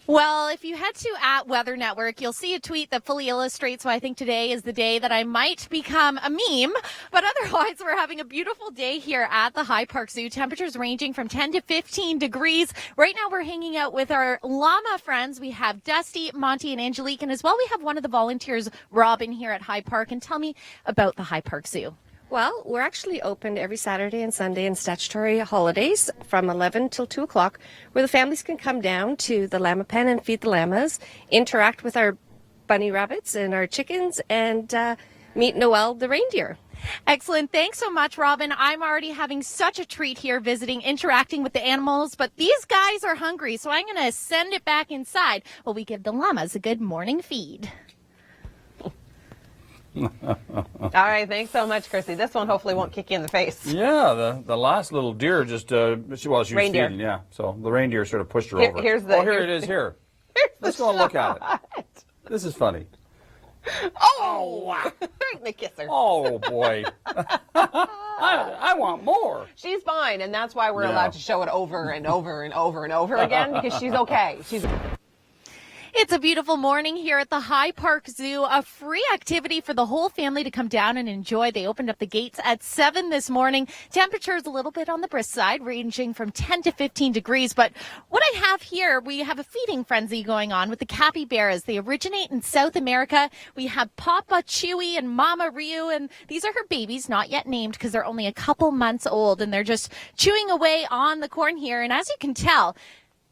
Well, if you head to @Weather Network, you'll see a tweet that fully illustrates why I think today is the day that I might become a meme. But otherwise, we're having a beautiful day here at the High Park Zoo. Temperatures ranging from 10 to 15 degrees. Right now, we're hanging out with our llama friends. We have Dusty, Monty, and Angelique. And as well, we have one of the volunteers, Robin, here at High Park. And tell me about the High Park Zoo. Well, we're actually open every Saturday and Sunday and statutory holidays from 11 till 2 o'clock, where the families can come down to the llama pen and feed the llamas, interact with our bunny rabbits and our chickens, and meet Noel the reindeer. Excellent. Thanks so much, Robin. I'm already having such a treat here visiting, interacting with the animals, but these guys are hungry, so I'm going to send it back inside while we give the llamas a good morning feed. All right, thanks so much, Krissy. This one hopefully won't kick you in the face. Yeah, the last little deer just, she was reindeer. feeding, yeah. So the reindeer sort of pushed her over. Here it is here. Let's go and look at it. This is funny. Oh, right in the kisser. Oh, boy. I want more. She's fine, and that's why we're allowed to show it over and over and over and over again, because she's okay. It's a beautiful morning here at the High Park Zoo, a free activity for the whole family to come down and enjoy. They opened up the gates at 7 this morning. Temperatures a little bit on the brisk side, ranging from 10 to 15 degrees. But what I have here, we have a feeding frenzy going on with the capybaras. They originate in South America. We have Papa Chewy and Mama Ryu, and these are her babies, not yet named because they're only a couple months old, and they're just chewing away on the corn here. And as you can tell,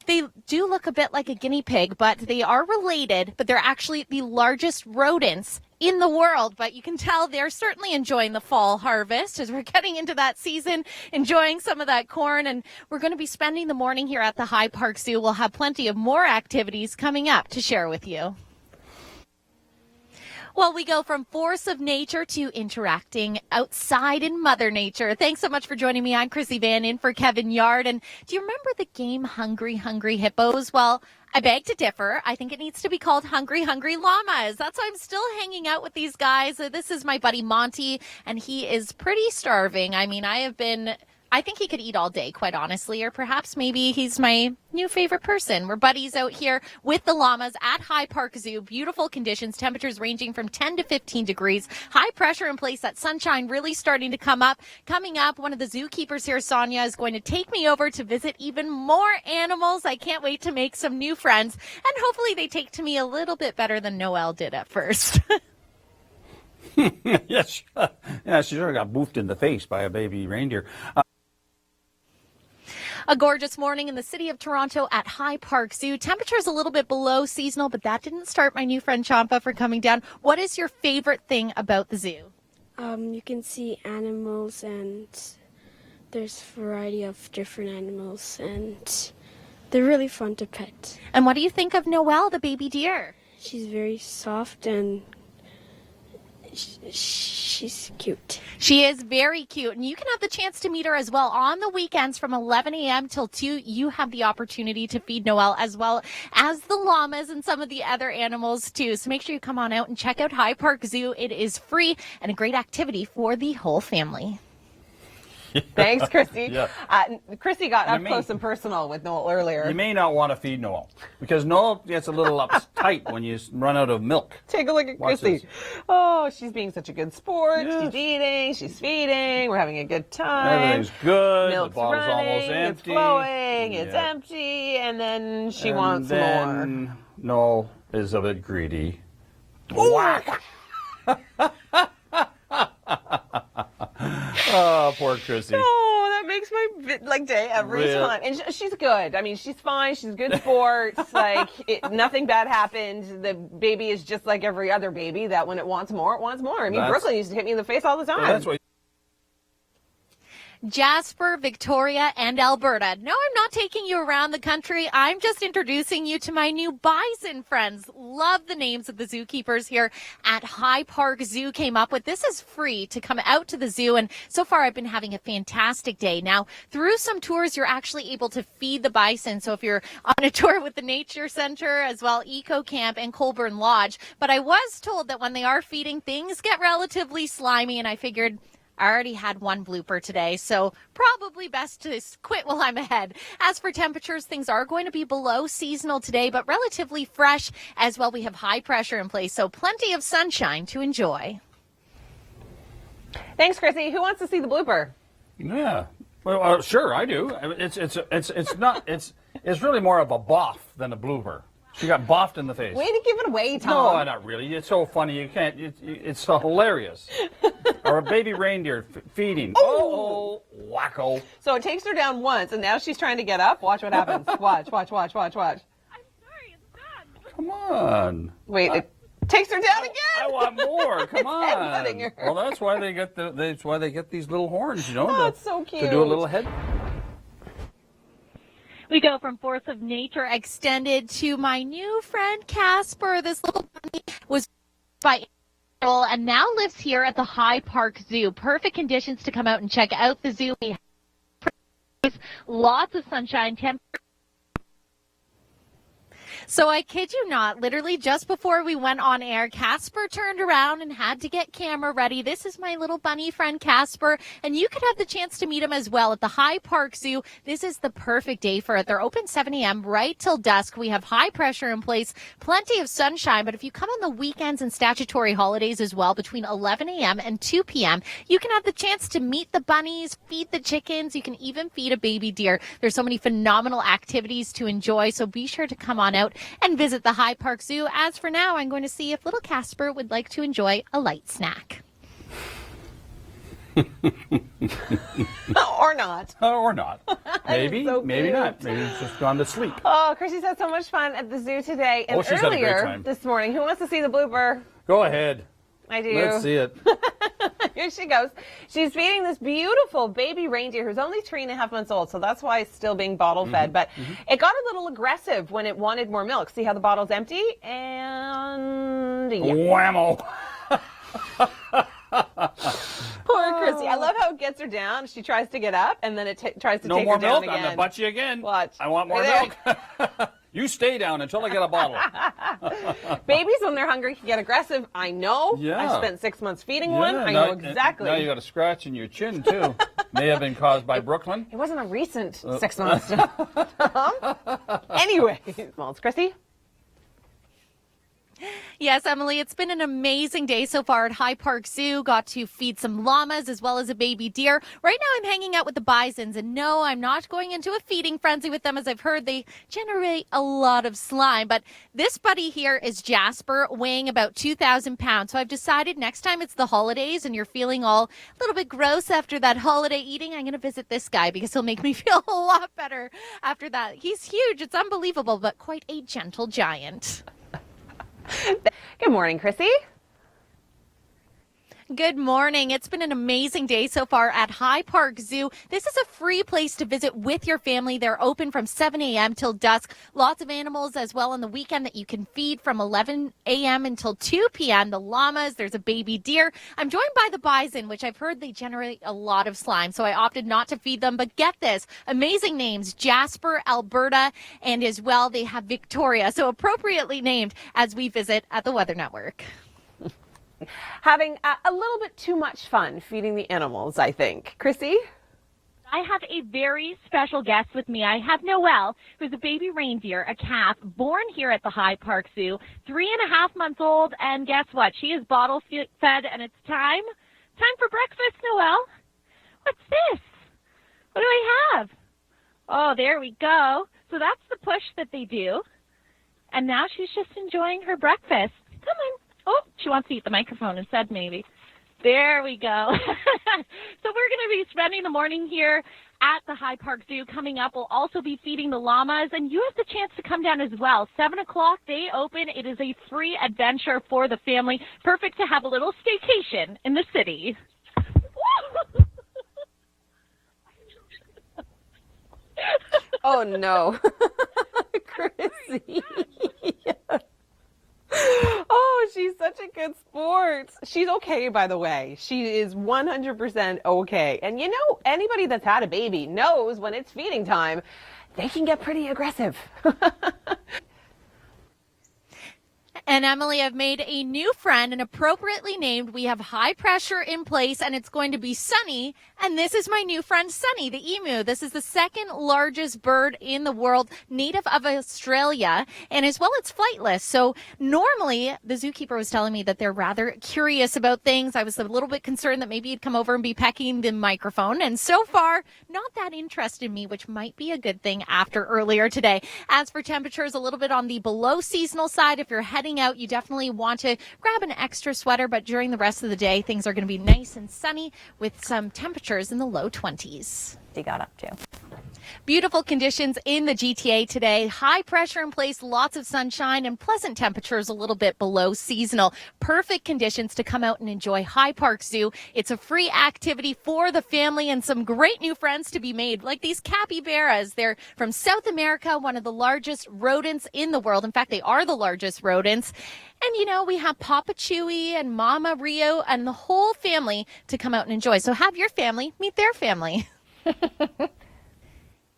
they do look a bit like a guinea pig, but they are related, but they're actually the largest rodents in the world. But you can tell they're certainly enjoying the fall harvest as we're getting into that season, enjoying some of that corn. And we're going to be spending the morning here at the High Park Zoo. We'll have plenty of more activities coming up to share with you. Well, we go from force of nature to interacting outside in Mother Nature. Thanks so much for joining me. I'm Krissy Vann in for Kevin Yard. And do you remember the game Hungry, Hungry Hippos? Well, I beg to differ. I think it needs to be called Hungry, Hungry Llamas. That's why I'm still hanging out with these guys. This is my buddy Monty, and he is pretty starving. I mean, I think he could eat all day, quite honestly, or perhaps maybe he's my new favorite person. We're buddies out here with the llamas at High Park Zoo. Beautiful conditions, temperatures ranging from 10 to 15 degrees. High pressure in place, that sunshine really starting to come up. Coming up, one of the zookeepers here, Sonia, is going to take me over to visit even more animals. I can't wait to make some new friends, and hopefully they take to me a little bit better than Noel did at first. Yes, yeah, she sort of got boofed in the face by a baby reindeer. A gorgeous morning in the city of Toronto at High Park Zoo. Temperatures a little bit below seasonal, but that didn't start my new friend Champa from coming down. What is your favorite thing about the zoo? You can see animals, and there's a variety of different animals, and they're really fun to pet. And what do you think of Noelle, the baby deer? She's very soft, and she's cute. She is very cute, and you can have the chance to meet her as well on the weekends from 11 a.m. till 2. You have the opportunity to feed Noelle as well as the llamas and some of the other animals too. So make sure you come on out and check out High Park Zoo. It is free and a great activity for the whole family. Thanks, Krissy. Yeah. Krissy got up close and personal with Noel earlier. You may not want to feed Noel because Noel gets a little uptight when you run out of milk. Take a look at Krissy. Oh, she's being such a good sport. Yes. She's eating, she's feeding, we're having a good time. Everything's good. Milk's the bottle's running, almost empty. It's flowing, it's empty, and then she wants more. Noel is a bit greedy. Whack! Oh, poor Krissy. Oh, that makes my day every time. And she's good. I mean, she's fine. She's good sport. Nothing bad happened. The baby is just like every other baby that when it wants more, it wants more. I mean, Brooklyn used to hit me in the face all the time. Well, that's what Jasper, Victoria, and Alberta. No, I'm not taking you around the country. I'm just introducing you to my new bison friends. Love the names of the zookeepers here at High Park Zoo came up with. This is free to come out to the zoo, and so far I've been having a fantastic day. Now, through some tours, you're actually able to feed the bison. So if you're on a tour with the Nature Center as well, Eco Camp and Colburn Lodge. But I was told that when they are feeding, things get relatively slimy, and I figured I already had one blooper today, so probably best to quit while I'm ahead. As for temperatures, things are going to be below seasonal today, but relatively fresh as well. We have high pressure in place, so plenty of sunshine to enjoy. Thanks, Krissy. Who wants to see the blooper? Yeah. Well, sure, I do. It's really more of a boff than a blooper. She got boffed in the face. Way to give it away, Tom. No, not really. It's so funny. You can't. It's so hilarious. Or a baby reindeer feeding. Oh, wacko. So it takes her down once, and now she's trying to get up. Watch what happens. Watch. I'm sorry, it's done. Come on. Wait, it takes her down again. I want more. Come on. Headbutting her. Well, that's why they get these little horns, you know. Oh, it's so cute. To do a little head. We go from Force of Nature Extended to my new friend Casper. This little bunny was by April and now lives here at the High Park Zoo. Perfect conditions to come out and check out the zoo. We have lots of sunshine, temperature. So I kid you not, literally just before we went on air, Casper turned around and had to get camera ready. This is my little bunny friend Casper, and you could have the chance to meet him as well at the High Park Zoo. This is the perfect day for it. They're open 7 a.m. right till dusk. We have high pressure in place, plenty of sunshine, but if you come on the weekends and statutory holidays as well, between 11 a.m. and 2 p.m., you can have the chance to meet the bunnies, feed the chickens. You can even feed a baby deer. There's so many phenomenal activities to enjoy, so be sure to come on out and visit the High Park Zoo. As for now, I'm going to see if little Casper would like to enjoy a light snack. Or not. Or not. Maybe, so maybe cute. not. Maybe it's just gone to sleep. Oh, Krissy's had so much fun at the zoo today. And she's had a great earlier time. this morning, who wants to see the blooper? Go ahead. I do. Let's see it. Here she goes. She's feeding this beautiful baby reindeer who's only 3.5 months old, so that's why it's still being bottle fed. But it got a little aggressive when it wanted more milk. See how the bottle's empty? And yeah. Whammo. Poor Krissy. I love how it gets her down. She tries to get up, and then it tries to No take more her down milk. again. I'm going to butt you again. Watch. I want more Right milk. You stay down until I get a bottle. Babies, when they're hungry, can get aggressive. I know. Yeah. I spent 6 months feeding one. I know exactly. Now you got a scratch in your chin, too. May have been caused by Brooklyn. It wasn't a recent 6 months. Anyway, well, it's Krissy. Yes, Emily, it's been an amazing day so far at High Park Zoo. Got to feed some llamas as well as a baby deer. Right now I'm hanging out with the bisons, and no, I'm not going into a feeding frenzy with them. As I've heard, they generate a lot of slime. But this buddy here is Jasper, weighing about 2,000 pounds. So I've decided next time it's the holidays and you're feeling all a little bit gross after that holiday eating, I'm going to visit this guy because he'll make me feel a lot better after that. He's huge. It's unbelievable, but quite a gentle giant. Good morning, Krissy. Good morning. It's been an amazing day so far at High Park Zoo. This is a free place to visit with your family. They're open from 7 a.m. till dusk. Lots of animals as well on the weekend that you can feed from 11 a.m. until 2 p.m. The llamas, there's a baby deer. I'm joined by the bison, which I've heard they generate a lot of slime, so I opted not to feed them. But get this, amazing names, Jasper, Alberta, and as well they have Victoria, so appropriately named as we visit at the Weather Network. Having a little bit too much fun feeding the animals, I think. Krissy? I have a very special guest with me. I have Noelle, who's a baby reindeer, a calf, born here at the High Park Zoo, 3.5 months old, and guess what? She is bottle fed, and it's time for breakfast, Noelle. What's this? What do I have? Oh, there we go. So that's the push that they do, and now she's just enjoying her breakfast. Come on. Oh, she wants to eat the microphone instead, maybe. There we go. So we're going to be spending the morning here at the High Park Zoo. Coming up, we'll also be feeding the llamas, and you have the chance to come down as well. 7 o'clock, they open. It is a free adventure for the family. Perfect to have a little staycation in the city. Oh, no. Krissy. Oh, she's such a good sport. She's okay, by the way. She is 100% okay. And you know, anybody that's had a baby knows when it's feeding time, they can get pretty aggressive. And Emily, I've made a new friend, and appropriately named. We have high pressure in place, and it's going to be sunny. And this is my new friend, Sunny, the emu. This is the second largest bird in the world, native of Australia, and as well, it's flightless. So normally, the zookeeper was telling me that they're rather curious about things. I was a little bit concerned that maybe he'd come over and be pecking the microphone, and so far, not that interested in me, which might be a good thing after earlier today. As for temperatures, a little bit on the below seasonal side. If you're heading out, you definitely want to grab an extra sweater, but during the rest of the day, things are going to be nice and sunny with some temperatures in the low 20s. You got up to. Beautiful conditions in the GTA today. High pressure in place, lots of sunshine, and pleasant temperatures a little bit below seasonal. Perfect conditions to come out and enjoy High Park Zoo. It's a free activity for the family and some great new friends to be made, like these capybaras. They're from South America, one of the largest rodents in the world. In fact, they are the largest rodents. And, you know, we have Papa Chewy and Mama Rio and the whole family to come out and enjoy. So have your family meet their family.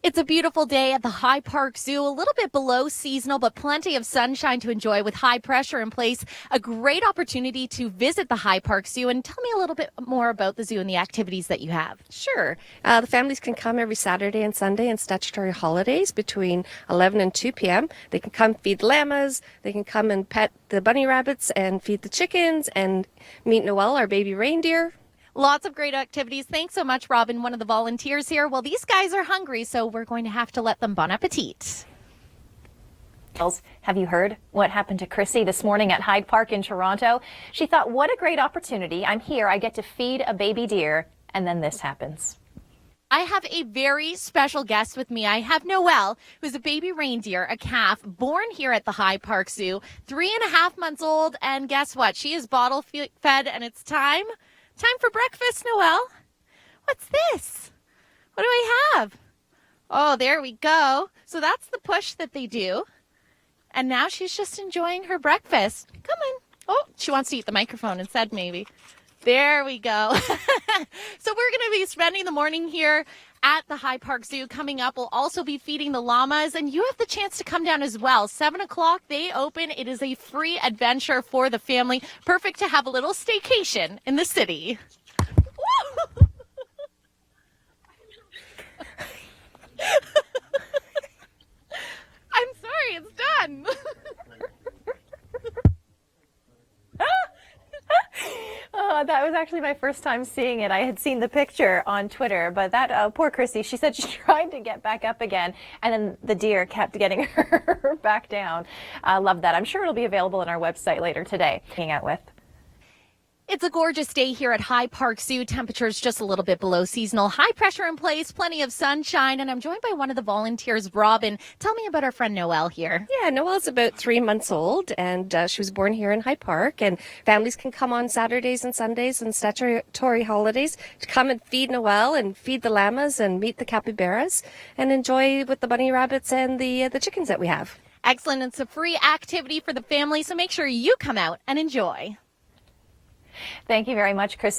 It's a beautiful day at the High Park Zoo, a little bit below seasonal, but plenty of sunshine to enjoy with high pressure in place. A great opportunity to visit the High Park Zoo. And tell me a little bit more about the zoo and the activities that you have. Sure. The families can come every Saturday and Sunday and statutory holidays between 11 and 2 p.m. They can come feed llamas. They can come and pet the bunny rabbits and feed the chickens and meet Noel, our baby reindeer. Lots of great activities. Thanks so much, Robin, one of the volunteers here. Well, these guys are hungry, so we're going to have to let them bon appetit. Have you heard what happened to Krissy this morning at Hyde Park in Toronto? She thought, what a great opportunity. I'm here. I get to feed a baby deer. And then this happens. I have a very special guest with me. I have Noel, who's a baby reindeer, a calf, born here at the High Park Zoo, 3.5 months old. And guess what? She is bottle fed, and it's time for breakfast, Noel. What's this? What do I have? Oh, there we go. So that's the push that they do. And now she's just enjoying her breakfast. Come on. Oh, she wants to eat the microphone instead, maybe. There we go. So we're going to be spending the morning here at the High Park Zoo. Coming up, we'll also be feeding the llamas, and you have the chance to come down as well. 7 o'clock, they open. It is a free adventure for the family. Perfect to have a little staycation in the city. I'm sorry, it's done. Oh, that was actually my first time seeing it. I had seen the picture on Twitter, but that poor Krissy, she said she tried to get back up again, and then the deer kept getting her back down. I love that. I'm sure it'll be available on our website later today. Hang out with. It's a gorgeous day here at High Park Zoo. Temperatures just a little bit below seasonal. High pressure in place, plenty of sunshine, and I'm joined by one of the volunteers, Robin. Tell me about our friend Noel here. Yeah, Noel's about 3 months old, and she was born here in Hyde Park, and families can come on Saturdays and Sundays and statutory holidays to come and feed Noel and feed the llamas and meet the capybaras and enjoy with the bunny rabbits and the chickens that we have. Excellent. It's a free activity for the family, so make sure you come out and enjoy. Thank you very much, Krissy.